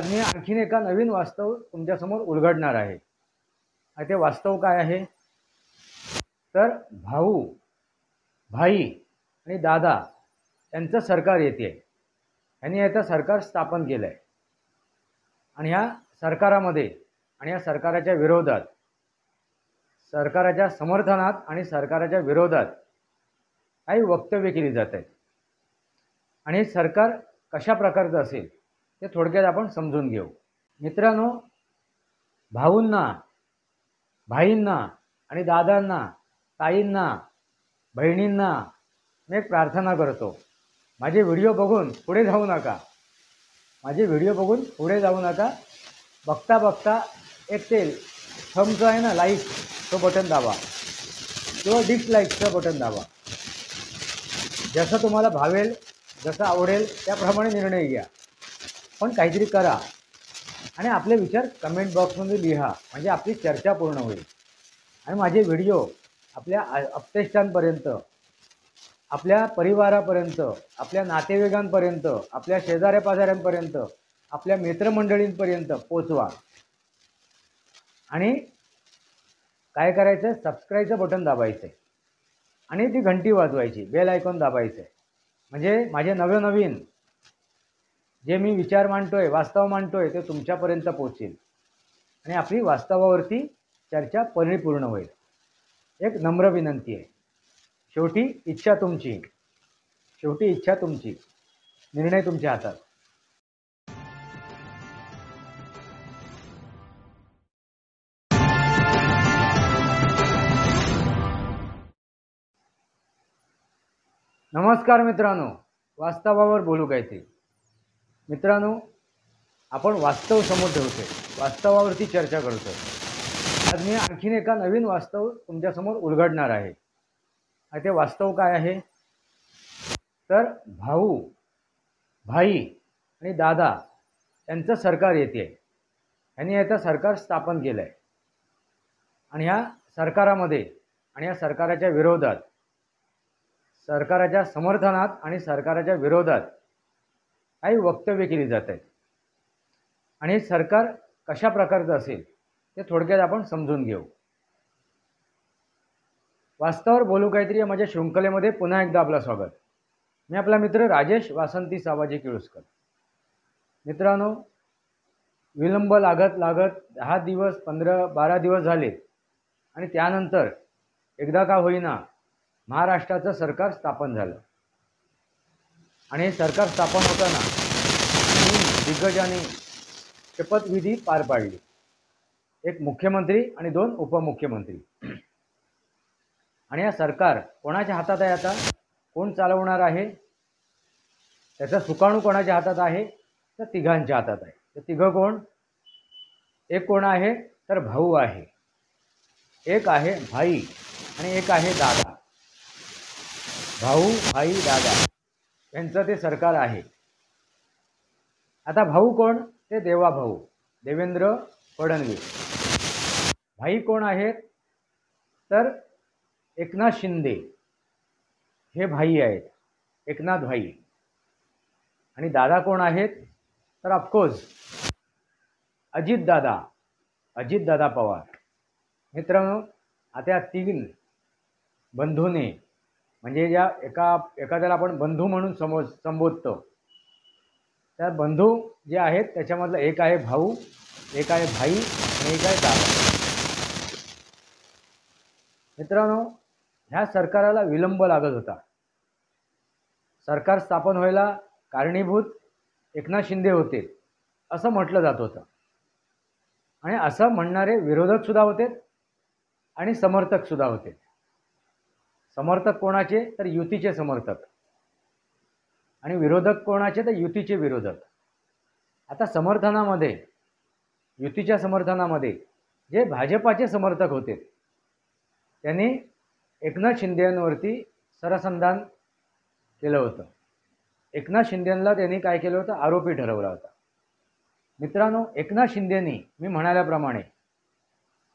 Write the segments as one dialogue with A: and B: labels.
A: आज मी आणखीन एका नवीन वास्तव तुमच्यासमोर उलगडणार आहे. आणि ते वास्तव काय आहे तर भाऊ, भाई आणि दादा यांचं सरकार येते. यांनी आता सरकार स्थापन केलं आहे आणि ह्या सरकारामध्ये आणि या सरकाराच्या विरोधात, सरकाराच्या समर्थनात आणि सरकाराच्या विरोधात काही वक्तव्य केली जात आहेत. आणि हे सरकार कशा प्रकारचं असेल ते थोडक्यात आपण समजून घेऊ. मित्रांनो, भाऊंना, भाईंना आणि दादांना, ताईंना, बहिणींना मी एक प्रार्थना करतो, माझे व्हिडिओ बघून पुढे जाऊ नका. माझे व्हिडिओ बघून पुढे जाऊ नका. बघता बघता एक ते थंबचं आहे ना, लाईक तो बटन दाबा किंवा डिसलाईकचं बटन दाबा. जसं तुम्हाला भावेल, जसं आवडेल त्याप्रमाणे निर्णय घ्या, पण काहीतरी करा आणि आपले विचार कमेंट बॉक्समध्ये लिहा, म्हणजे आपली चर्चा पूर्ण होईल. आणि माझे व्हिडिओ आपल्या आप्तेष्टांपर्यंत, आपल्या परिवारापर्यंत, आपल्या नातेवाईकांपर्यंत, आपल्या शेजाऱ्या पाजाऱ्यांपर्यंत, आपल्या मित्रमंडळींपर्यंत पोचवा. आणि काय करायचं, सबस्क्राईबचं बटन दाबायचं आणि ती घंटी वाजवायची, बेल आयकॉन दाबायचं, म्हणजे माझे नवनवीन जे मी विचार मांडतोय, वास्तव मांडतोय ते तुमच्यापर्यंत पोहोचेल आणि आपली वास्तवावरती चर्चा परिपूर्ण होईल. एक नम्र विनंती आहे. शेवटी इच्छा तुमची, शेवटी इच्छा तुमची, निर्णय तुमच्या हातात. नमस्कार मित्रांनो, वास्तवावर बोलू काहीतरी. मित्रांनो, आपण वास्तव समोर ठेवतोय, वास्तवावरती चर्चा करतोय. आज मी आणखीन एका नवीन वास्तव तुमच्यासमोर उलगडणार आहे. आणि ते वास्तव काय आहे तर भाऊ, भाई आणि दादा यांचं सरकार येते. यांनी आता सरकार स्थापन केलं आहे आणि ह्या सरकारामध्ये आणि या सरकाराच्या विरोधात, सरकाराच्या समर्थनात आणि सरकाराच्या विरोधात काही वक्तव्य केली जात आहेत. आणि हे सरकार कशा प्रकारचं असेल ते थोडक्यात आपण समजून घेऊ. वास्तवावर बोलू काहीतरी या माझ्या शृंखलेमध्ये पुन्हा एकदा आपलं स्वागत. मी आपला मित्र राजेश वासंती साबाजी किळुस्कर. मित्रांनो, विलंब लागत लागत 10 दिवस 15-12 दिवस झाले आणि त्यानंतर एकदा का होईना महाराष्ट्राचं सरकार स्थापन झालं. आणि हे सरकार स्थापन होताना दिग्गजांनी शपथविधी पार पाडली. एक मुख्यमंत्री आणि 2 उपमुख्यमंत्री. आणि हा सरकार कोणाच्या हातात आहे, आता कोण चालवणार आहे, त्याचा सुकाणू कोणाच्या हातात आहे तर तिघांच्या हातात आहे. तर तिघं कोण, एक कोण आहे तर भाऊ आहे, एक आहे भाई आणि एक आहे दादा. भाऊ, भाई, दादा यांचं ते सरकार आहे. आता भाऊ कोण, ते देवा भाऊ देवेंद्र फडणवीस. भाई कोण आहेत तर एकनाथ शिंदे, हे भाई आहेत, एकनाथ भाई. आणि दादा कोण आहेत तर ऑफकोर्स अजितदादा, अजितदादा पवार. मित्रांनो, आता या 3 बंधूने, म्हणजे ज्या एखाद्याला आपण बंधू म्हणून संबोधतो, त्या बंधू जे आहेत त्याच्यामधलं एक आहे भाऊ, एक आहे भाई आणि एक आहे दादा. मित्रांनो, ह्या सरकाराला विलंब लागत होता. सरकार स्थापन व्हायला कारणीभूत एकनाथ शिंदे होते असं म्हटलं जात होतं. आणि असं म्हणणारे विरोधकसुद्धा होते आणि समर्थकसुद्धा होते. समर्थक कोणाचे तर युतीचे समर्थक आणि विरोधक कोणाचे तर युतीचे विरोधक. आता समर्थनामध्ये, युतीच्या समर्थनामध्ये जे भाजपाचे समर्थक होते त्यांनी एकनाथ शिंदेंवरती सरसंधान केलं होतं. एकनाथ शिंदेंना त्यांनी काय केलं होतं, आरोपी ठरवला होता. मित्रांनो, एकनाथ शिंदेंनी, मी म्हणाल्याप्रमाणे,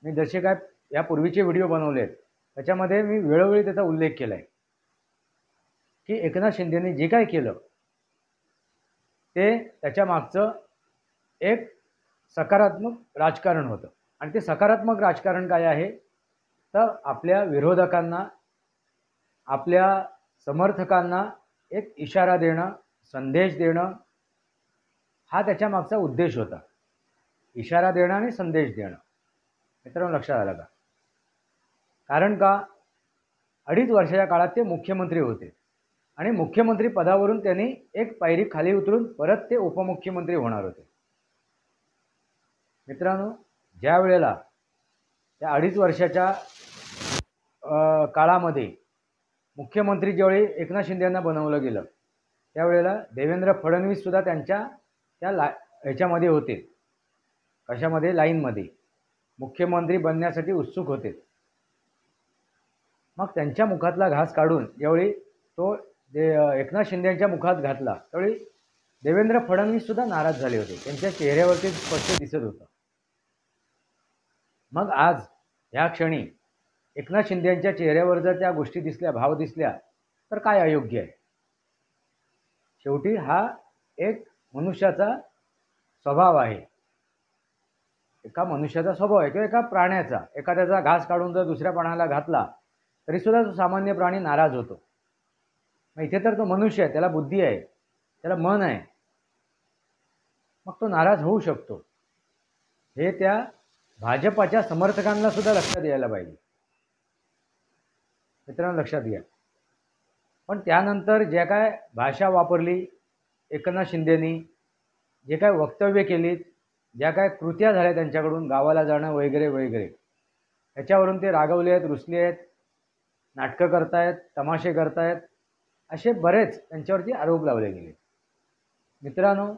A: मी जसे काय यापूर्वीचे व्हिडिओ बनवले आहेत त्याच्यामध्ये मी वेळोवेळी त्याचा उल्लेख केला आहे की एकनाथ शिंदेंनी जे काय केलं ते त्याच्या मागचं एक सकारात्मक राजकारण होतं. आणि ते सकारात्मक राजकारण काय आहे, तर आपल्या विरोधकांना, आपल्या समर्थकांना एक इशारा देणं, संदेश देणं, हा त्याच्या मागचा उद्देश होता. इशारा देणं आणि संदेश देणं. मित्रांनो, लक्षात आलं का? कारण का, 2.5 वर्षाच्या काळात ते मुख्यमंत्री होते आणि मुख्यमंत्री पदावरून त्यांनी एक पायरी खाली उतरून परत ते उपमुख्यमंत्री होणार होते. मित्रांनो, ज्या वेळेला त्या 2.5 वर्षाच्या काळामध्ये मुख्यमंत्री ज्यावेळी एकनाथ शिंदे यांना बनवलं गेलं, त्यावेळेला देवेंद्र फडणवीस सुद्धा त्यांच्या त्या ह्याच्यामध्ये होते. कशामध्ये? लाईनमध्ये. मुख्यमंत्री बनण्यासाठी उत्सुक होते. मग त्यांच्या मुखातला घास काढून ज्यावेळी तो एकनाथ शिंदे यांच्या मुखात घातला, त्यावेळी देवेंद्र फडणवीस सुद्धा नाराज झाले होते. त्यांच्या चेहऱ्यावरती स्पष्ट दिसत होतं. मग आज ह्या क्षणी एकनाथ शिंदे यांच्या चेहऱ्यावर जर त्या गोष्टी दिसल्या, भाव दिसल्या, तर काय अयोग्य आहे? शेवटी हा एक मनुष्याचा स्वभाव आहे. एका मनुष्याचा स्वभाव आहे किंवा एका प्राण्याचा. एखाद्याचा घास काढून जर दुसऱ्या प्राण्याला घातला तरी सुद्धा तो सामान्य प्राणी नाराज होतो. मग इथे तर तो मनुष्य आहे, त्याला बुद्धी आहे, त्याला मन आहे, मग तो नाराज होऊ शकतो. हे त्या भाजपाच्या समर्थकांना सुद्धा लक्षात यायला पाहिजे. मित्रांनो, लक्षात घ्या. पण त्यानंतर जे काय भाषा वापरली एकनाथ शिंदेनी, जे काय वक्तव्य केलीत, ज्या काय कृत्या झाल्या त्यांच्याकडून, गावाला जाणं वगैरे वगैरे, त्याच्यावरून ते रागवले आहेत, रुसले आहेत, नाटकं करतायत, तमाशे करतायत, असे बरेच त्यांच्यावरती आरोप लावले गेले. मित्रांनो,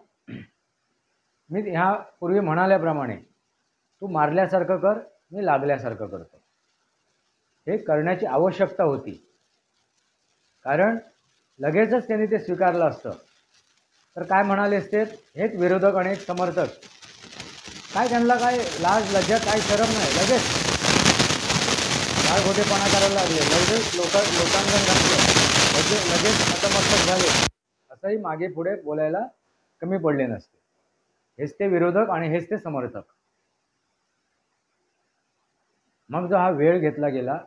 A: मी ह्यापूर्वी म्हणाल्याप्रमाणे तू मारल्यासारखं कर, मी लागल्यासारखं करतो. हे करण्याची आवश्यकता होती. कारण लगेचच त्यांनी ते स्वीकारलं असतं तर काय म्हणाले असते हेच विरोधक आणि समर्थक, काय त्यांना काय लाज लज्जा काय शरम नाही, लगेच खोटेपणा करायला लागले, लगेच लोकांगण घातलं, लगेच नतमस्तक झाले, असंही मागे पुढे बोलायला कमी पडले नसते. हेच ते विरोधक आणि हेच ते समर्थक. मग जो हा वेळ घेतला गेला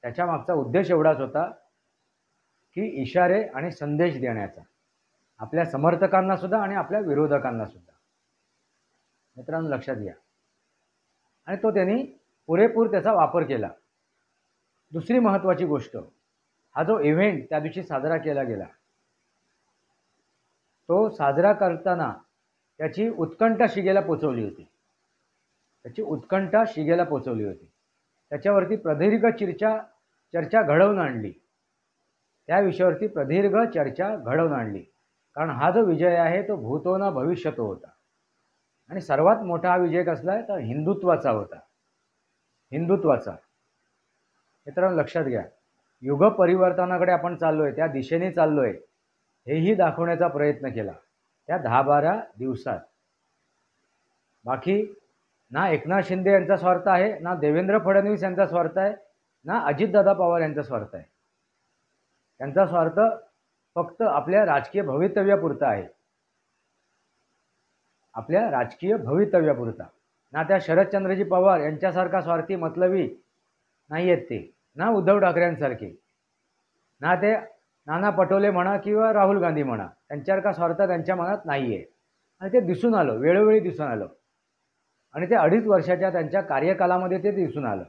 A: त्याच्या मागचा उद्देश एवढाच होता की इशारे आणि संदेश देण्याचा, आपल्या समर्थकांना सुद्धा आणि आपल्या विरोधकांना सुद्धा. मित्रांनो, लक्षात घ्या. आणि तो त्यांनी पुरेपूर त्याचा वापर केला. दुसरी महत्त्वाची गोष्ट, हा जो इव्हेंट त्या दिवशी साजरा केला गेला, तो साजरा करताना त्याची उत्कंठा शिगेला पोचवली होती. त्याच्यावरती प्रदीर्घ चर्चा घडवून आणली. त्या विषयावरती प्रदीर्घ चर्चा घडवून आणली. कारण हा जो विजय आहे तो भूतो न भविष्यतो होता. आणि सर्वात मोठा हा विजय कसला आहे तर हिंदुत्वाचा होता. हिंदुत्वाचा. मित्रांनो, लक्षात घ्या, युग परिवर्तनाकडे आपण चाललोय, त्या दिशेने चाललोय, हेही दाखवण्याचा प्रयत्न केला त्या 10-12 दिवसात. बाकी ना एकनाथ शिंदे यांचा स्वार्थ आहे, ना देवेंद्र फडणवीस यांचा स्वार्थ आहे, ना अजितदादा पवार यांचा स्वार्थ आहे. त्यांचा स्वार्थ फक्त आपल्या राजकीय भवितव्यापुरता आहे. आपल्या राजकीय भवितव्यापुरता. ना त्या शरदचंद्रजी पवार यांच्यासारखा स्वार्थी मतलबी नाही आहेत ते, ना उद्धव ठाकरेंसारखे, ना ते नाना पटोले म्हणा किंवा राहुल गांधी म्हणा, त्यांच्यासारखा स्वार्थ त्यांच्या मनात नाही आहे. आणि ते दिसून आलं, वेळोवेळी दिसून आलं. आणि ते 2.5 वर्षाच्या त्यांच्या कार्यकालामध्ये ते दिसून आलं.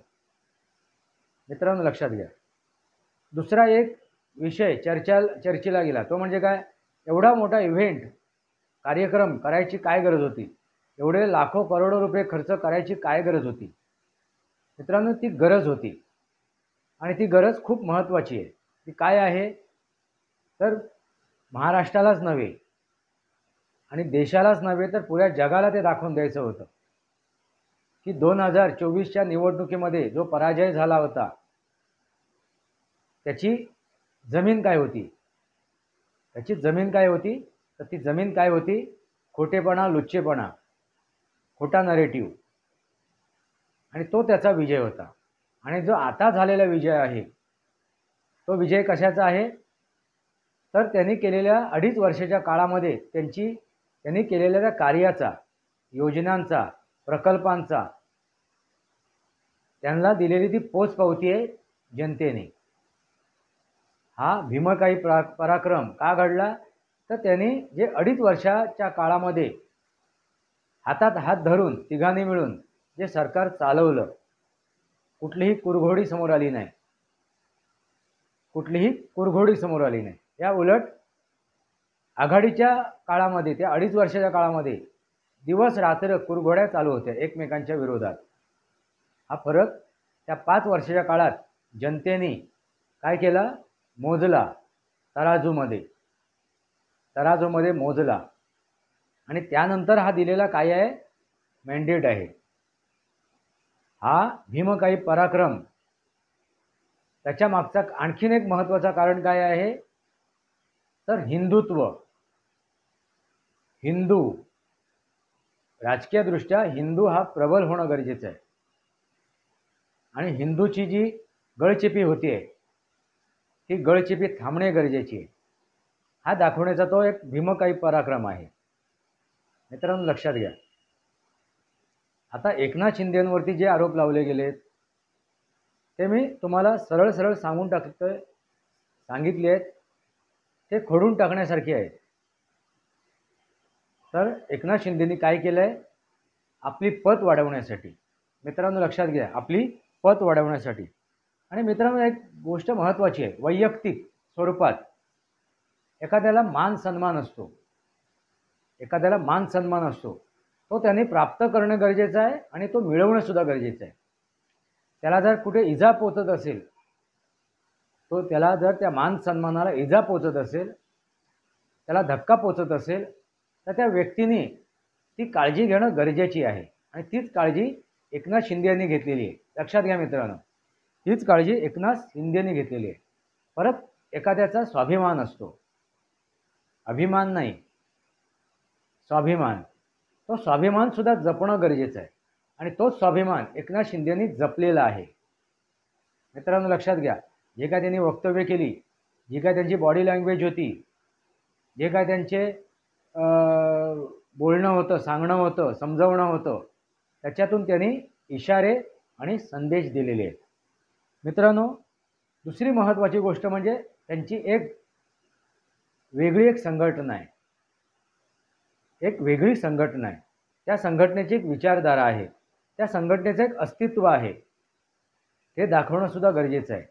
A: मित्रांनो, लक्षात घ्या. दुसरा एक विषय चर्चेला गेला तो म्हणजे काय, एवढा मोठा इव्हेंट कार्यक्रम करायची काय गरज होती? एवढे लाखो करोडो रुपये खर्च करायची काय गरज होती? मित्रांनो, ती गरज होती. आणि ती गरज खूप महत्त्वाची आहे. ती काय आहे तर महाराष्ट्रालाच नव्हे आणि देशालाच नव्हे तर पुऱ्या जगाला ते दाखवून द्यायचं होतं की 2024च्या निवडणुकीमध्ये जो पराजय झाला होता त्याची जमीन काय होती. तर ती जमीन काय होती? खोटेपणा, लुच्चेपणा, खोटा नरेटिव्ह. आणि तो त्याचा विजय होता. आणि जो आता झालेला विजय आहे तो विजय कशाचा आहे तर त्यांनी केलेल्या 2.5 वर्षाच्या काळामध्ये त्यांनी केलेल्या कार्याचा, योजनांचा, प्रकल्पांचा त्यांना दिलेली ती पोचपावती आहे जनतेने. हा भीमकाई पराक्रम का घडला, तर त्यांनी जे 2.5 वर्षाच्या काळामध्ये हातात हात धरून तिघांनी मिळून जे सरकार चालवलं, कुठलीही कुरघोडी समोर आली नाही, कुठलीही कुरघोडी समोर आली नाही. या उलट आघाडीच्या काळामध्ये, त्या 2.5 वर्षाच्या काळामध्ये दिवस रात्र कुरघोड्या चालू होत्या एकमेकांच्या विरोधात. हा फरक त्या 5 वर्षाच्या काळात जनतेने काय केला, मोजला, तराजूमध्ये मोजला. आणि त्यानंतर हा दिलेला काय आहे, मॅन्डेट आहे. हा भीमकाई पराक्रम, त्याच्या मागचा आणखीन एक महत्त्वाचं कारण काय आहे, तर हिंदुत्व. हिंदू, राजकीयदृष्ट्या हिंदू हा प्रबल होणं गरजेचं आहे. आणि हिंदूची जी गळचेपी होतीये, ती गळचेपी थांबणे गरजेची आहे. हा दाखवण्याचा तो एक भीमकाई पराक्रम आहे. मित्रांनो लक्षात घ्या, आता एकनाथ शिंदेंवरती जे आरोप लावले गेलेत ते मी तुम्हाला सरळ सरळ सांगितले आहेत, ते खोडून टाकण्यासारखे आहेत. तर एकनाथ शिंदेंनी काय केलं आहे, आपली पत वाढवण्यासाठी, मित्रांनो लक्षात घ्या, आपली पत वाढवण्यासाठी. आणि मित्रांनो एक गोष्ट महत्त्वाची आहे, वैयक्तिक स्वरूपात एखाद्याला मान सन्मान असतो, तो त्याने प्राप्त करणं गरजेचं आहे आणि तो मिळवणं सुद्धा गरजेचं आहे. त्याला जर कुठे इजा पोचत असेल, त्याला जर त्या मान सन्मानाला इजा पोचत असेल, त्याला धक्का पोचत असेल, तर त्या व्यक्तीने ती काळजी घेणं गरजेची आहे. आणि तीच काळजी एकनाथ शिंदे यांनी घेतलेली आहे. लक्षात घ्या मित्रांनो, हीच काळजी एकनाथ शिंदेने घेतलेली आहे. परत एखाद्याचा स्वाभिमान असतो, अभिमान नाही, स्वाभिमान. तो स्वाभिमान सुद्धा जपणं गरजेचं आहे आणि तोच स्वाभिमान एकनाथ शिंदेंनी जपलेला आहे. मित्रांनो लक्षात घ्या, जे काय त्यांनी वक्तव्य केली, जी काय त्यांची बॉडी लँग्वेज होती, जे काय त्यांचे बोलणं होतं, सांगणं होतं, समजवणं होतं, त्याच्यातून त्यांनी इशारे आणि संदेश दिलेले आहेत. मित्रांनो दुसरी महत्त्वाची गोष्ट म्हणजे त्यांची वेगळी संघटना आहे, त्या संघटनेची एक विचारधारा आहे, त्या संघटनेचं एक अस्तित्व आहे. ते दाखवणं सुद्धा गरजेचं आहे.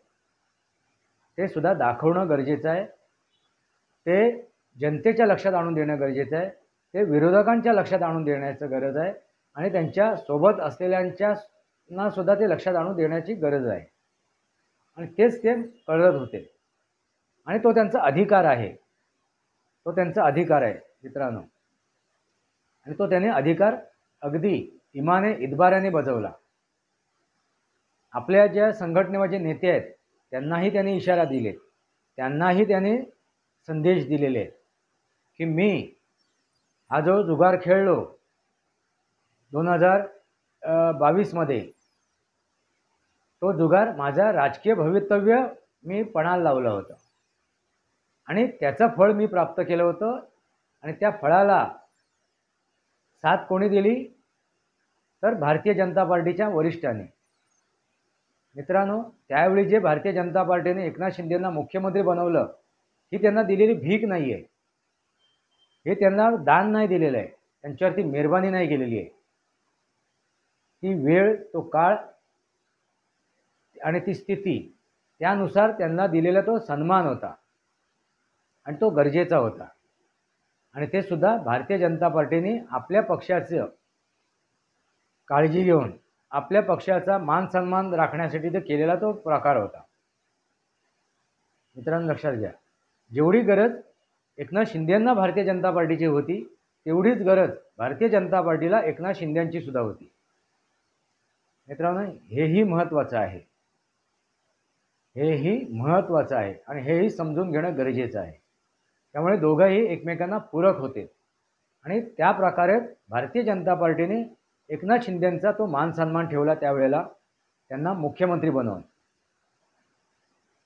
A: ते जनतेच्या लक्षात आणून देणं गरजेचं आहे. ते विरोधकांच्या लक्षात आणून देण्याचं गरज आहे आणि त्यांच्या सोबत असलेल्यांना सुद्धा ते लक्षात आणून देण्याची गरज आहे. आणि तेच ते कळत होते आणि तो त्यांचा अधिकार आहे, मित्रांनो. आणि तो त्याने अधिकार अगदी इमाने इतबाराने बजावला. आपल्या ज्या संघटनेचे नेते आहेत त्यांनाही त्यांनी इशारा दिले, त्यांनाही त्यांनी संदेश दिलेले आहेत की मी हा जो जुगार खेळलो 2022 मध्ये, तो जुगार माझा राजकीय भवितव्य मी पणाला लावलं होतं आणि त्याचं फळ मी प्राप्त केलं होतं. आणि त्या फळाला साथ कोणी दिली, तर भारतीय जनता पार्टीच्या वरिष्ठांनी. मित्रांनो त्यावेळी जे भारतीय जनता पार्टीने एकनाथ शिंदेंना मुख्यमंत्री बनवलं, ही त्यांना दिलेली भीक नाही आहे, हे त्यांना दान नाही दिलेलं आहे, त्यांच्यावरती मेहरबानी नाही केलेली आहे. ती वेळ, तो काळ आणि ती स्थिती, त्यानुसार त्यांना दिलेला तो सन्मान होता आणि तो गरजेचा होता. आणि ते सुद्धा भारतीय जनता पार्टीने आपल्या पक्षाचं काळजी घेऊन, आपल्या पक्षाचा मान सन्मान राखण्यासाठी ते केलेला तो प्रकार होता. मित्रांनो लक्षात घ्या, जेवढी गरज एकनाथ शिंदेंना भारतीय जनता पार्टीची होती, तेवढीच गरज भारतीय जनता पार्टीला एकनाथ शिंदेंची सुद्धा होती. मित्रांनो हेही महत्त्वाचं आहे आणि हेही समजून घेणं गरजेचं आहे. त्यामुळे दोघंही एकमेकांना पूरक होते आणि त्या प्रकारे भारतीय जनता पार्टीने एकनाथ शिंदेंचा तो मान सन्मान ठेवला. त्यावेळेला त्यांना मुख्यमंत्री बनवून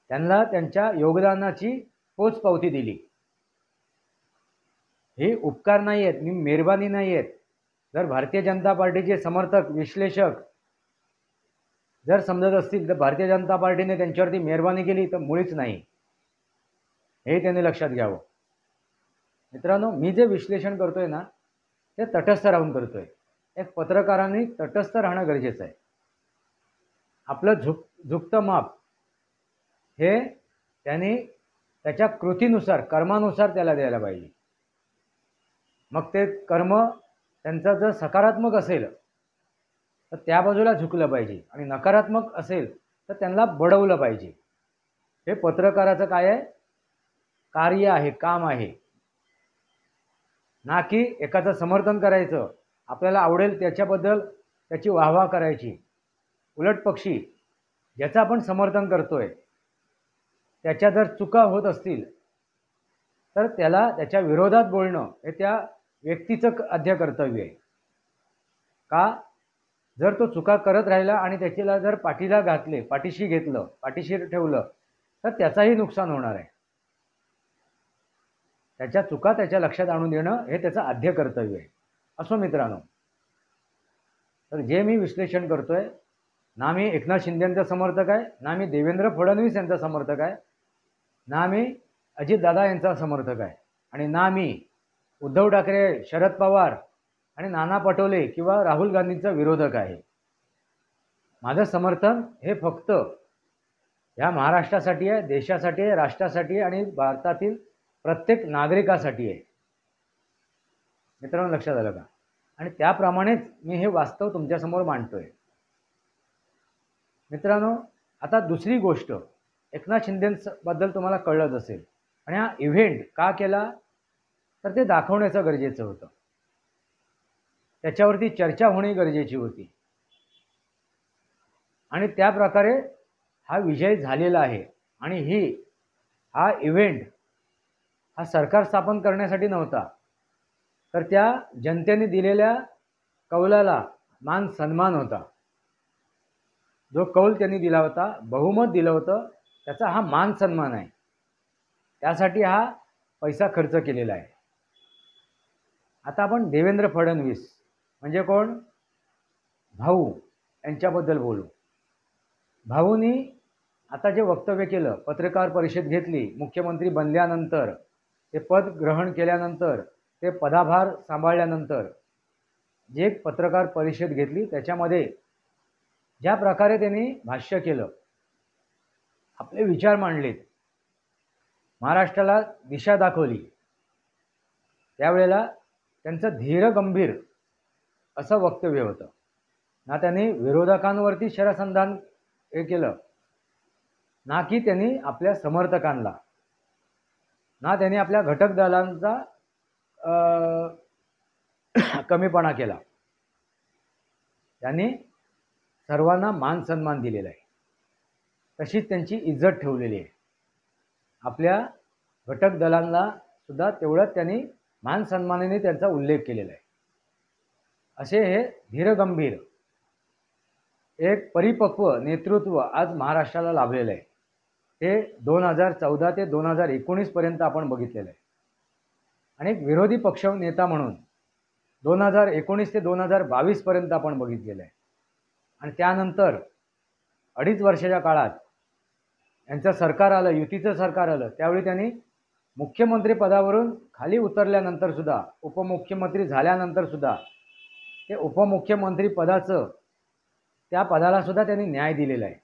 A: त्यांना त्यांच्या योगदानाची पोचपावती दिली. हे उपकार नाही आहेत, मी मेहरबानी नाही आहेत, जर भारतीय जनता पार्टीचे समर्थक विश्लेषक जर समजत असतील तर भारतीय जनता पार्टीने त्यांच्यावरती मेहरबानी केली तर मुळीच नाही, हे त्यांनी लक्षात घ्यावं. मित्रांनो, मी जे विश्लेषण करतोय ना ते तटस्थ राहून करतोय. एक पत्रकारांनी तटस्थ राहणं गरजेचं आहे. आपलं झुकतं माप हे त्यांनी त्याच्या कृतीनुसार कर्मानुसार त्याला द्यायला पाहिजे. मग ते कर्म त्यांचा जर सकारात्मक असेल तर त्या बाजूला झुकलं पाहिजे आणि नकारात्मक असेल तर त्यांना बडवलं पाहिजे. हे पत्रकाराचं काय आहे, कार्य आहे, काम आहे. ना की एकाचं समर्थन करायचं, आपल्याला आवडेल त्याच्याबद्दल त्याची वाहवा करायची. उलट पक्षी ज्याचं आपण समर्थन करतोय त्याच्या जर चुका होत असतील तर त्याला त्याच्या विरोधात बोलणं हे त्या व्यक्तीचं आद्य कर्तव्य आहे. का, जर तो चुका करत राहिला आणि त्याच्याला जर पाठीला घातले, पाठीशी घेतलं, पाठीशी ठेवलं तर त्याचाही नुकसान होणार आहे. त्याच्या चुका त्याच्या लक्षात आणून देणं हे त्याचं आद्य कर्तव्य आहे. असो मित्रांनो, तर जे मी विश्लेषण करतोय ना मी एकनाथ शिंदेंचा समर्थक आहे, ना मी देवेंद्र फडणवीस यांचा समर्थक आहे, ना मी अजितदादा यांचा समर्थक आहे आणि ना मी उद्धव ठाकरे, शरद पवार आणि नाना पटोले किंवा राहुल गांधींचा विरोधक आहे. माझं समर्थन हे फक्त ह्या महाराष्ट्रासाठी आहे, देशासाठी आहे, राष्ट्रासाठी आहे आणि भारतातील प्रत्येक नागरिकासाठी आहे. मित्रांनो, लक्षात आलं का? आणि त्याप्रमाणेच मी हे वास्तव तुमच्यासमोर मांडतोय. मित्रांनो, आता दुसरी गोष्ट, एकनाथ शिंदेबद्दल तुम्हाला कळलंच असेल आणि हा इव्हेंट का केला तर ते दाखवण्याचं गरजेचं होतं. त्याच्यावरती चर्चा होणे गरजेची होती आणि त्या प्रकारे हा विजय झालेला आहे. आणि हा इव्हेंट हा सरकार स्थापन करण्यासाठी नव्हता, तर त्या जनतेने दिलेल्या कौलाला मान सन्मान होता. जो कौल त्यांनी दिला होता, बहुमत दिलं होतं, त्याचा हा मान सन्मान आहे. त्यासाठी हा पैसा खर्च केलेला आहे. आता आपण देवेंद्र फडणवीस म्हणजे कोण, भाऊ यांच्याबद्दल बोलू. भाऊनी आता जे वक्तव्य केलं, पत्रकार परिषद घेतली, मुख्यमंत्री बनल्यानंतर, ते पद ग्रहण केल्यानंतर, ते पदाभार सांभाळल्यानंतर जे पत्रकार परिषद घेतली त्याच्यामध्ये ज्या प्रकारे त्यांनी भाष्य केलं, आपले विचार मांडलेत, महाराष्ट्राला दिशा दाखवली, त्यावेळेला त्यांचं धीर गंभीर असं वक्तव्य होतं. ना त्यांनी विरोधकांवरती शरसंधान हे केलं, ना की त्यांनी आपल्या समर्थकांना, ना त्यांनी आपल्या घटक दलांचा कमीपणा केला. त्यांनी सर्वांना मान सन्मान दिलेला आहे. तशीच त्यांची इज्जत ठेवलेली आहे. आपल्या घटक दलांना सुद्धा तेवढंच त्यांनी मान सन्मानाने त्यांचा उल्लेख केलेला आहे. असे हे धीरगंभीर एक परिपक्व नेतृत्व आज महाराष्ट्राला लाभलेलं आहे. हे 2014 ते 2019 पर्यंत आपण बघितलेलं आहे. आणि एक विरोधी पक्ष नेता म्हणून 2019 ते 2022 पर्यंत आपण बघितलेलं आहे. आणि त्यानंतर 2.5 वर्षाच्या काळात यांचं सरकार आलं, युतीचं सरकार आलं, त्यावेळी त्यांनी मुख्यमंत्री पदावरून खाली उतरल्यानंतर सुद्धा, उपमुख्यमंत्री झाल्यानंतर सुद्धा ते उपमुख्यमंत्री पदाचं, त्या पदाला सुद्धा त्यांनी न्याय दिलेला आहे.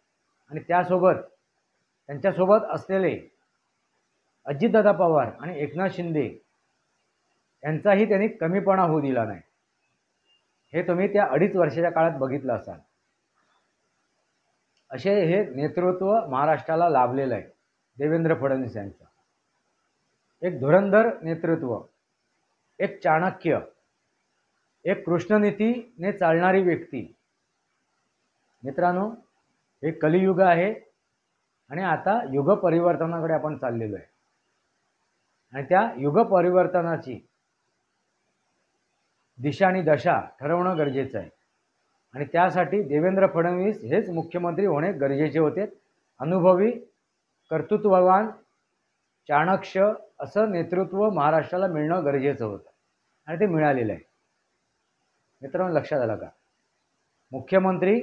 A: आणि त्यासोबत त्यांच्यासोबत असलेले अजितदादा पवार आणि एकनाथ शिंदे यांचाही त्यांनी कमीपणा होऊ दिला नाही. हे तुम्ही त्या 2.5 वर्षाच्या काळात बघितलं असाल. असे हे नेतृत्व महाराष्ट्राला लाभलेलं आहे देवेंद्र फडणवीस यांचं. एक धुरंधर नेतृत्व, एक चाणक्य, एक कृष्णनीतीने चालणारी व्यक्ती. मित्रांनो, हे कलियुग आहे आणि आता युग परिवर्तनाकडे आपण चाललेलो आहे. आणि त्या युग परिवर्तनाची दिशा आणि दशा ठरवणं गरजेचं आहे. आणि त्यासाठी देवेंद्र फडणवीस हेच मुख्यमंत्री होणे गरजेचे होते. अनुभवी, कर्तृत्ववान, चाणक्य असं नेतृत्व महाराष्ट्राला मिळणं गरजेचं होतं आणि ते मिळालेलं आहे. मित्रांनो लक्षात आलं का? मुख्यमंत्री,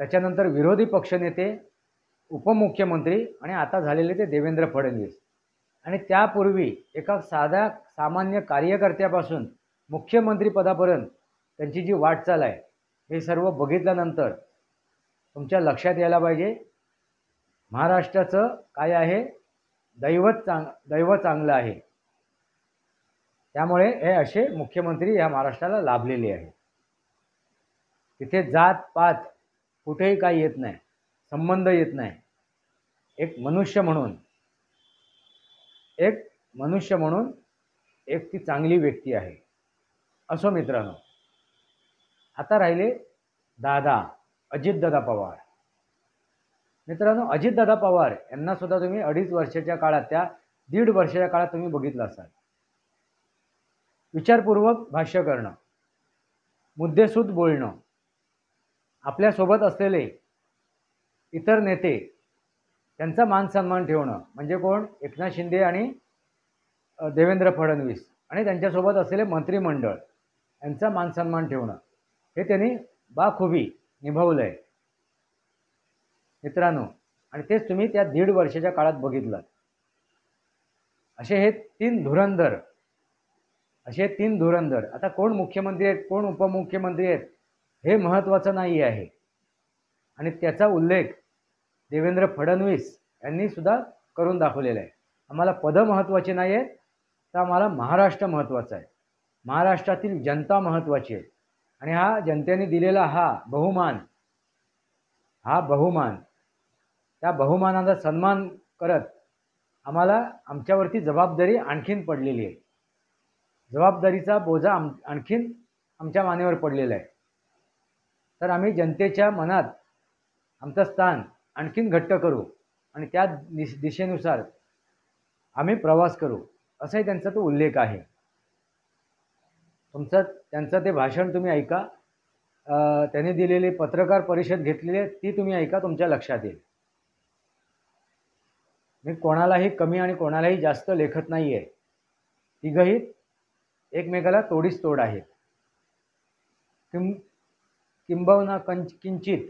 A: त्याच्यानंतर विरोधी पक्षनेते, उपमुख्यमंत्री आणि आता झालेले ते देवेंद्र फडणवीस. आणि त्यापूर्वी एका साध्या सामान्य कार्यकर्त्यापासून मुख्यमंत्री पदापर्यंत त्यांची जी वाटचाल आहे हे सर्व बघितल्यानंतर तुमच्या लक्षात यायला पाहिजे महाराष्ट्राचं काय आहे, दैव चांगलं आहे. त्यामुळे हे असे मुख्यमंत्री या महाराष्ट्राला लाभलेले आहे. तिथे जात पात कुठेही काही येत नाही, संबंध येत नाही. एक मनुष्य म्हणून एक ती चांगली व्यक्ती आहे. असो मित्रांनो, आता राहिले अजितदादा पवार. मित्रांनो, अजितदादा पवार यांना सुद्धा तुम्ही 2.5 वर्षाच्या काळात, त्या 1.5 वर्षाच्या काळात तुम्ही बघितलं असाल. विचारपूर्वक भाष्य करणं, मुद्देसूद बोलणं, आपल्यासोबत असलेले इतर नेते त्यांचा मान सन्मान ठेवणं, म्हणजे कोण, एकनाथ शिंदे आणि देवेंद्र फडणवीस आणि त्यांच्यासोबत असलेले मंत्रिमंडळ यांचा मान सन्मान ठेवणं, हे त्यांनी बाखुबी निभावलं आहे मित्रांनो. आणि तेच तुम्ही त्या 1.5 वर्षाच्या काळात बघितलं. असे हे 3 धुरंधर. आता कोण मुख्यमंत्री आहेत, कोण उपमुख्यमंत्री आहेत हे महत्त्वाचं नाही आहे. आणि त्याचा उल्लेख देवेंद्र फडणवीस यांनी सुद्धा करून दाखवलेला आहे. आम्हाला पदं महत्त्वाची नाही आहेत, तर आम्हाला महाराष्ट्र महत्त्वाचा आहे, महाराष्ट्रातील जनता महत्त्वाची आहे. आणि हा जनतेने दिलेला हा बहुमान, त्या बहुमानाचा सन्मान करत आम्हाला आमच्यावरती जबाबदारी आणखीन पडलेली आहे. जबाबदारीचा बोजा आणखीन आमच्या मानेवर पडलेला आहे. तर आम्ही जनतेच्या मनात आमचं स्थान आणखीन घट्ट करू आणि त्या दिशेनुसार आम्ही प्रवास करू, असाही त्यांचा तो उल्लेख आहे. त्यांचं ते भाषण तुम्ही ऐका, त्यांनी दिलेली पत्रकार परिषद घेतलेली आहे ती तुम्ही ऐका, तुमच्या लक्षात येईल. मी कोणालाही कमी आणि कोणालाही जास्त लेखत नाही आहे. तिघही एकमेकाला तोडीस तोड आहेत. किंबहुना किंचित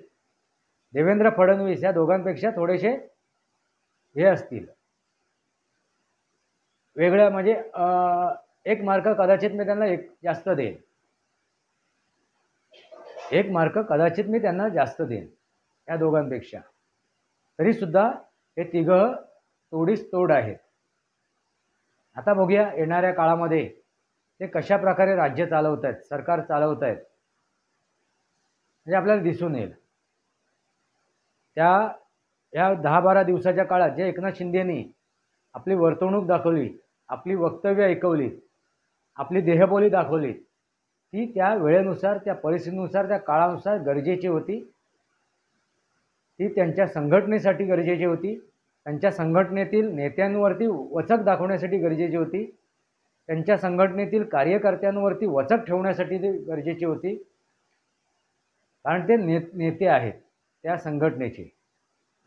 A: देवेंद्र फडणवीस या दोघांपेक्षा थोडेसे हे असतील वेगळ्या, म्हणजे 1 मार्क कदाचित मी त्यांना जास्त देईन, 1 मार्क कदाचित मी त्यांना जास्त देईन या दोघांपेक्षा. तरीसुद्धा हे तिघं तोडीस तोड आहेत. आता बघूया येणाऱ्या काळामध्ये ते कशा प्रकारे राज्य चालवत आहेत, सरकार चालवत आहेत, म्हणजे आपल्याला दिसून येईल. या 10-12 दिवसाच्या काळात जे एकनाथ शिंदेनी आपली वर्तवणूक दाखवली, आपली वक्तव्य ऐकवली, आपली देहबोली दाखवली, ती त्या वेळेनुसार, त्या परिस्थितीनुसार, त्या काळानुसार गरजेची होती. ती त्यांच्या संघटनेसाठी गरजेची होती, त्यांच्या संघटनेतील नेत्यांवरती वचक दाखवण्यासाठी गरजेची होती, त्यांच्या संघटनेतील कार्यकर्त्यांवरती वचक ठेवण्यासाठी ती गरजेची होती. कारण ते नेते आहेत त्या संघटनेचे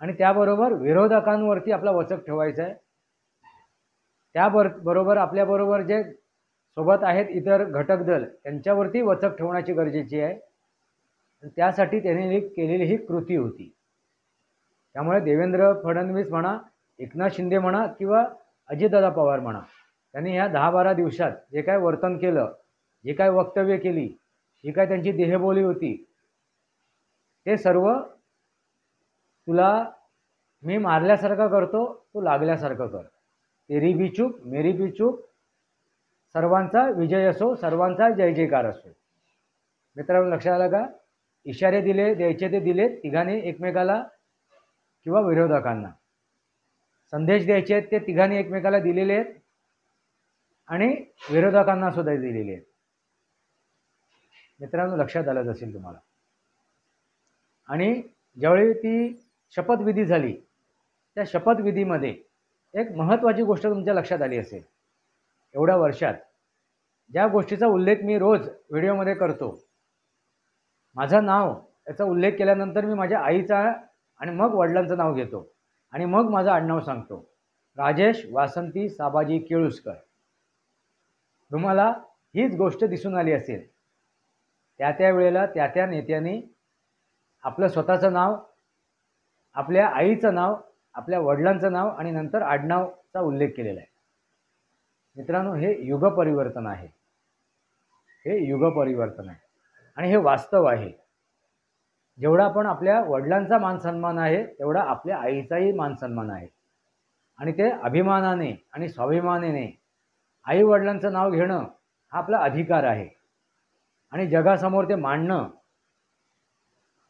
A: आणि त्याबरोबर विरोधकांवरती आपला वचक ठेवायचा आहे. त्याबरोबर आपल्याबरोबर जे सोबत आहेत इतर घटक दल त्यांच्यावरती वचक ठेवण्याची गरजेची आहे. त्यासाठी त्यांनी केलेली ही कृती होती. त्यामुळे देवेंद्र फडणवीस म्हणा, एकनाथ शिंदे म्हणा किंवा अजितदादा पवार म्हणा, त्यांनी ह्या 10-12 दिवसात जे काय वर्तन केलं, जे काय वक्तव्य केली, जी काय त्यांची देहबोली होती, ते सर्व तुला मी मारल्यासारखं करतो, तू लागल्यासारखं कर, तेरी भी चूक मेरी भी चूक, सर्वांचा विजय असो, सर्वांचा जय जयकार असो. मित्रांनो लक्षात आलं का? इशारे द्यायचे ते दिले तिघांनी एकमेकाला किंवा विरोधकांना. संदेश द्यायचे आहेत ते तिघांनी एकमेकाला दिलेले आहेत आणि विरोधकांना सुद्धा दिलेले आहेत. मित्रांनो लक्षात आलं असेल तुम्हाला. आणि ज्यावेळी ती शपथविधी झाली, त्या शपथविधीमध्ये एक महत्त्वाची गोष्ट तुमच्या लक्षात आली असेल. एवढ्या वर्षात ज्या गोष्टीचा उल्लेख मी रोज व्हिडिओमध्ये करतो, माझं नाव याचा उल्लेख केल्यानंतर मी माझ्या आईचा आणि मग वडिलांचं नाव घेतो आणि मग माझं आडनाव सांगतो, राजेश वासंती साबाजी केळुसकर. तुम्हाला हीच गोष्ट दिसून आली असेल त्या वेळेला त्या नेत्यांनी आपलं स्वतःचं नाव, आपल्या आईचं नाव, आपल्या वडिलांचं नाव आणि नंतर आडनावचा उल्लेख केलेला आहे. मित्रांनो, हे युग परिवर्तन आहे. हे युग परिवर्तन आहे आणि हे वास्तव आहे. जेवढा आपण आपल्या वडिलांचा मान सन्मान आहे तेवढा आपल्या आईचाही मान सन्मान आहे आणि ते अभिमानाने आणि स्वाभिमानाने आई वडिलांचं नाव घेणं हा आपला अधिकार आहे आणि जगासमोर ते मांडणं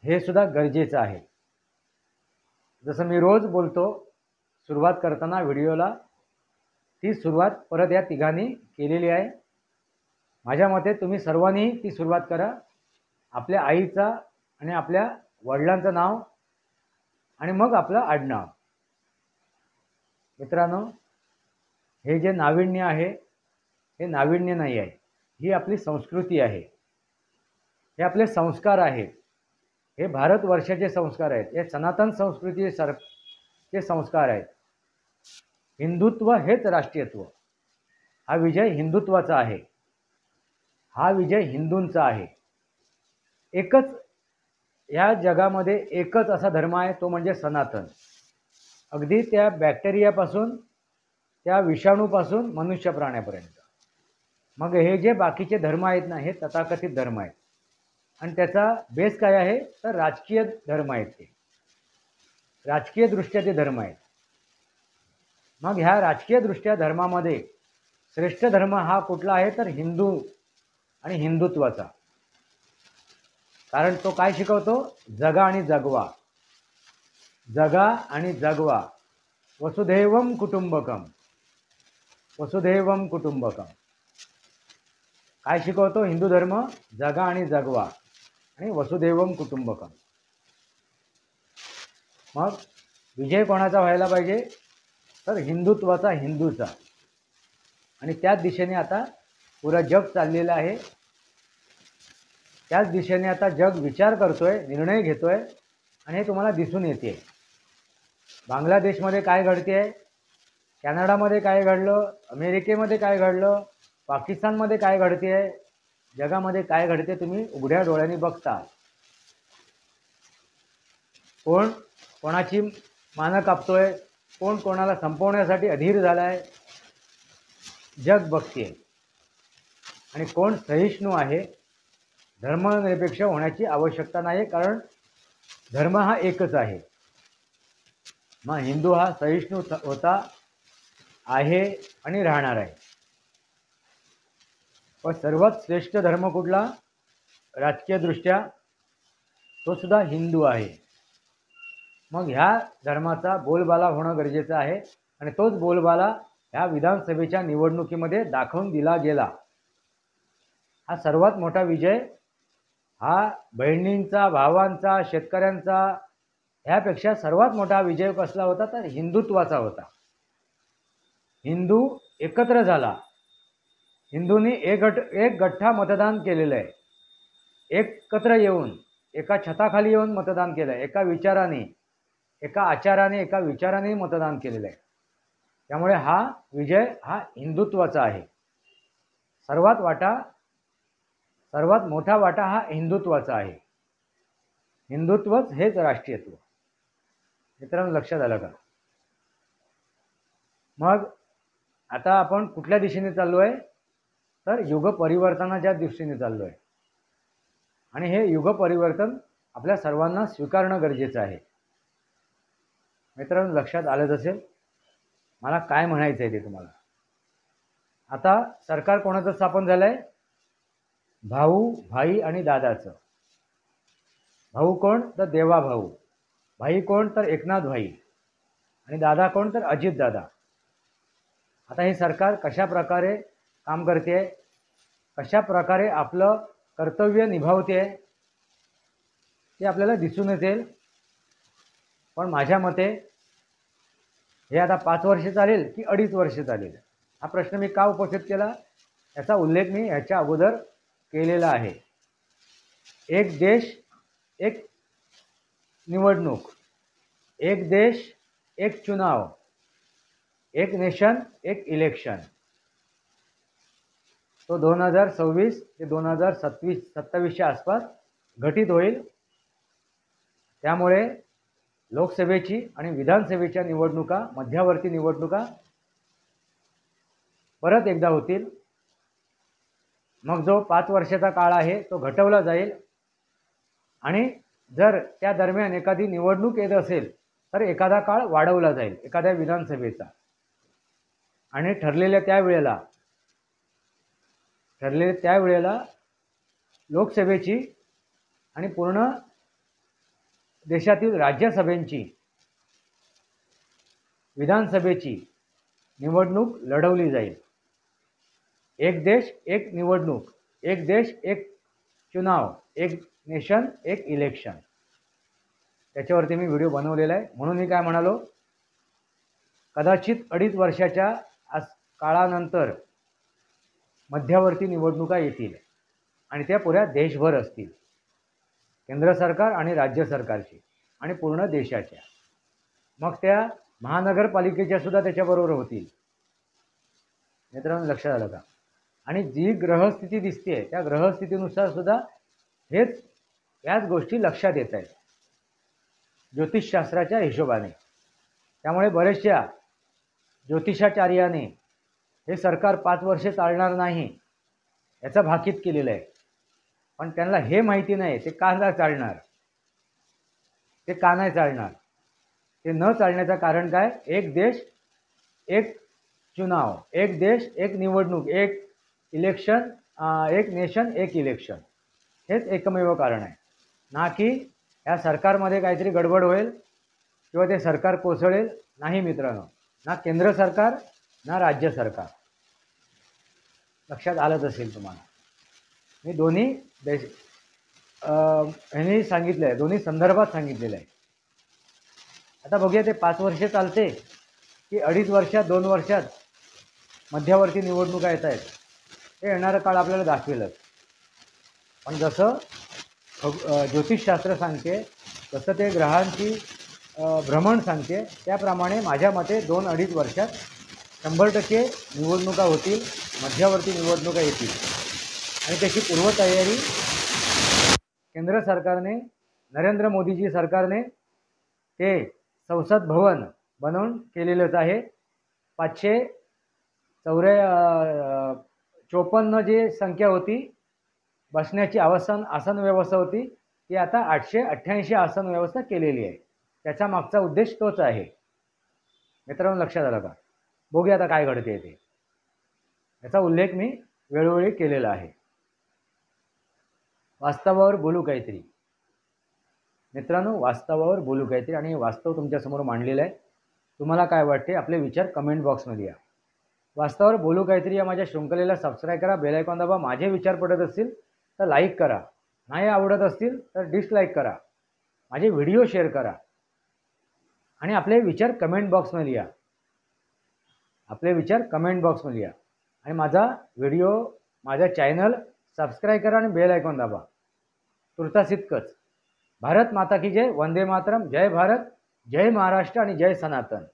A: हे सुद्धा गरजेचं आहे. जसं मी रोज बोलतो सुरुवात करताना व्हिडिओला, ती सुरुवात परत या तिघांनी केलेली आहे. माझ्या मते तुम्ही सर्वांनी ती सुरुवात करा. आपल्या आईचा आणि आपल्या वडिलांचं नाव आणि मग आपलं आडनाव. मित्रांनो, हे जे नाविन्य आहे हे नाविन्य नाही आहे, ही आपली संस्कृती आहे, हे आपले संस्कार आहेत, हे भारतवर्षाचे संस्कार आहेत, हे सनातन संस्कृतीचे संस्कार आहेत. हिंदुत्व हेच राष्ट्रीयत्व. हा विजय हिंदुत्वाचा आहे, हा विजय हिंदूंचा आहे. एकच या जगामध्ये एकच असा धर्म आहे, तो म्हणजे सनातन. अगदी त्या बॅक्टेरियापासून, त्या विषाणूपासून मनुष्य प्राण्यापर्यंत. मग हे जे बाकीचे धर्म आहेत ना, हे तथाकथित धर्म आहेत आणि त्याचा बेस काय आहे तर राजकीय धर्म आहेत. ते राजकीय दृष्ट्या ते धर्म आहेत. मग ह्या राजकीय दृष्ट्या धर्मामध्ये श्रेष्ठ धर्म हा कुठला आहे तर हिंदू आणि हिंदुत्वाचा. कारण तो काय शिकवतो? जगा आणि जगवा, जगा आणि जगवा. वसुधैवम कुटुंबकम, वसुधैवम कुटुंबकम. काय शिकवतो हिंदू धर्म? जगा आणि जगवा आणि वसुधैवम कुटुंबकम. मग विजय कोणाचा व्हायला पाहिजे तर हिंदुत्वाचा, हिंदूचा. आणि त्याच दिशेने आता पुरा जग चाललेलं आहे. त्याच दिशेने आता जग विचार करतोय, निर्णय घेतोय आणि हे तुम्हाला दिसून येते. बांगलादेशमध्ये काय घडते, कॅनडामध्ये काय घडलं, अमेरिकेमध्ये काय घडलं, पाकिस्तानमध्ये काय घडते, जगामध्ये काय घडते, तुम्ही उघड्या डोळ्यांनी बघता. कोण कोणाची मानं कापतोय, कोण कोणाला संपवण्यासाठी अधीर झालाय, जग बघते. आणि कोण सहिष्णू आहे. धर्मनिरपेक्ष होण्याची आवश्यकता नाही, कारण धर्म हा एकच आहे. मग हिंदू हा सहिष्णू होता, आहे आणि राहणार आहे. पण सर्वात श्रेष्ठ धर्म कुठला राजकीय दृष्ट्या? तो सुद्धा हिंदू आहे. मग ह्या धर्माचा बोलबाला होणं गरजेचं आहे आणि तोच बोलबाला ह्या विधानसभेच्या निवडणुकीमध्ये दाखवून दिला गेला. हा सर्वात मोठा विजय हा बहिणींचा, भावांचा, शेतकऱ्यांचा, ह्यापेक्षा सर्वात मोठा विजय कसला होता तर हिंदुत्वाचा होता. हिंदू एकत्र झाला. हिंदूंनी एक गठ्ठा मतदान केलेलं आहे. एकत्र येऊन, एका छताखाली येऊन मतदान केलं आहे. एका विचाराने, एका आचाराने, एका विचाराने मतदान केलेलं आहे. त्यामुळे हा विजय हा हिंदुत्वाचा आहे. सर्वात मोठा वाटा हा हिंदुत्वाचा आहे. हिंदुत्वच हेच राष्ट्रीयत्व. मित्रांनो, लक्षात आलं का? मग आता आपण कुठल्या दिशेने चाललो आहे तर युग परिवर्तनाच्या दिशेने चाललो आहे आणि हे युग परिवर्तन आपल्या सर्वांना स्वीकारणं गरजेचं आहे. मित्रांनो, लक्षात आलंच असेल मला काय म्हणायचं आहे ते तुम्हाला. आता सरकार कोणाचं स्थापन झालं आहे? भाऊ, भाई आणि दादाचं. भाऊ कोण तर देवा भाऊ, भाई कोण तर एकनाथ भाई आणि दादा कोण तर अजित दादा. आता हे सरकार कशा प्रकारे काम करते, कशा प्रकारे आपलं कर्तव्य निभावते ते आपल्याला दिसून येईल. पण माझ्या मते हे आता 5 वर्ष चालेल की 2.5 वर्ष चालेल, हा प्रश्न मी का उपस्थित केला याचा उल्लेख मी ह्याच्या अगोदर केलेला आहे. एक देश एक निवडणूक, एक देश एक चुनाव, एक नेशन एक इलेक्शन. तो 2026 ते 2027च्या आसपास घटित होईल। त्यामुळे लोकसभेची आणि विधानसभेच्या निवडणुका, मध्यावर्ती निवडणुका परत एकदा होतील। मग जो 5 वर्षाचा काळ आहे तो घटवला जाईल आणि जर त्या दरम्यान एखादी निवडणूक येत असेल तर एखादा काळ वाढवला जाईल एखाद्या विधानसभेचा, आणि ठरलेल्या त्यावेळेला लोकसभेची आणि पूर्ण देशातील राज्यसभेची, विधानसभेची निवडणूक लढवली जाईल। एक देश एक निवडणूक, एक देश एक चुनाव, एक नेशन एक इलेक्शन, त्याच्यावरती मी व्हिडिओ बनवलेला आहे। म्हणून मी काय म्हणालो, कदाचित 2.5 वर्षाच्या काळानंतर मध्यावर्ती निवडणुका येतील आणि त्या पुऱ्या देशभर असतील, केंद्र सरकार आणि राज्य सरकारची आणि पूर्ण देशाच्या। मग त्या महानगरपालिकेच्या सुद्धा त्याच्याबरोबर होतील। मित्रांनो, लक्षात आलं का? आणि जी ग्रहस्थिती दिसते त्या ग्रहस्थितीनुसार सुद्धा याच गोष्टी लक्षात येत आहेत ज्योतिषशास्त्राच्या हिशोबाने। त्यामुळे बरेचशा ज्योतिषाचार्याने हे सरकार 5 वर्षे चालणार नाही याचा भाकीत केलेलं आहे, पण त्यांना हे माहिती नाही ते का नाही चालणार, ते का नाही चालणार। ते न चालण्याचं कारण काय? एक देश एक चुनाव, एक देश एक निवडणूक, एक इलेक्शन, एक नेशन एक इलेक्शन, हेच एकमेव कारण आहे। ना की या सरकारमध्ये काहीतरी गडबड होईल किंवा ते सरकार कोसळेल, नाही मित्रांनो। ना केंद्र सरकार ना राज्य सरकार। लक्षात आलंच असेल तुम्हाला। मी दोन्ही ह्यांनी सांगितलं आहे, दोन्ही संदर्भात सांगितलेलं आहे। आता बघूया ते 5 वर्षे चालते की 2.5 वर्षात, 2 वर्षात मध्यावर्ती निवडणुका येत आहेत, हे येणारा काळ आपल्याला दाखवेलच। पण जसं ज्योतिषशास्त्र सांगते, तसं ते ग्रहांची भ्रमण सांगते, त्याप्रमाणे माझ्या मते 2-2.5 वर्षात 100% निवडणुका होतील, मध्यावर्ती निवडणुका येतील। आणि त्याची पूर्वतयारी केंद्र सरकारने, नरेंद्र मोदीजी सरकारने ते संसद भवन बनवून केलेलंच आहे। 554 जी संख्या होती बसण्याची आसन व्यवस्था होती, ती आता 888 आसन व्यवस्था केलेली आहे। त्याचा मागचा उद्देश तोच आहे। मित्रांनो, लक्षात आलं का? बघूया आता काय घडते ते, याचा उल्लेख मी वेळोवेळी केलेला आहे। वास्तवावर बोलू काहीतरी मित्रांनो, वास्तवावर बोलू काहीतरी, आणि वास्तव तुमच्यासमोर मांडलेलं आहे। तुम्हाला काय वाटते आपले विचार कमेंट बॉक्समध्ये या। वास्तवावर बोलू काहीतरी या माझ्या शृंखलेला सबस्क्राईब करा, बेल आयकॉन दाबा। माझे विचार पटत असतील तर लाईक करा, नाही आवडत असतील तर डिसलाईक करा, माझे व्हिडिओ शेअर करा आणि आपले विचार कमेंट बॉक्समध्ये या। आपले विचार कमेंट बॉक्समध्ये या आणि माझा चॅनल सबस्क्राईब करा आणि बेल आयकॉन दाबा। तुर्तास इतकंच। भारत माता की जय, वंदे मातरम, जय भारत, जय महाराष्ट्र आणि जय सनातन।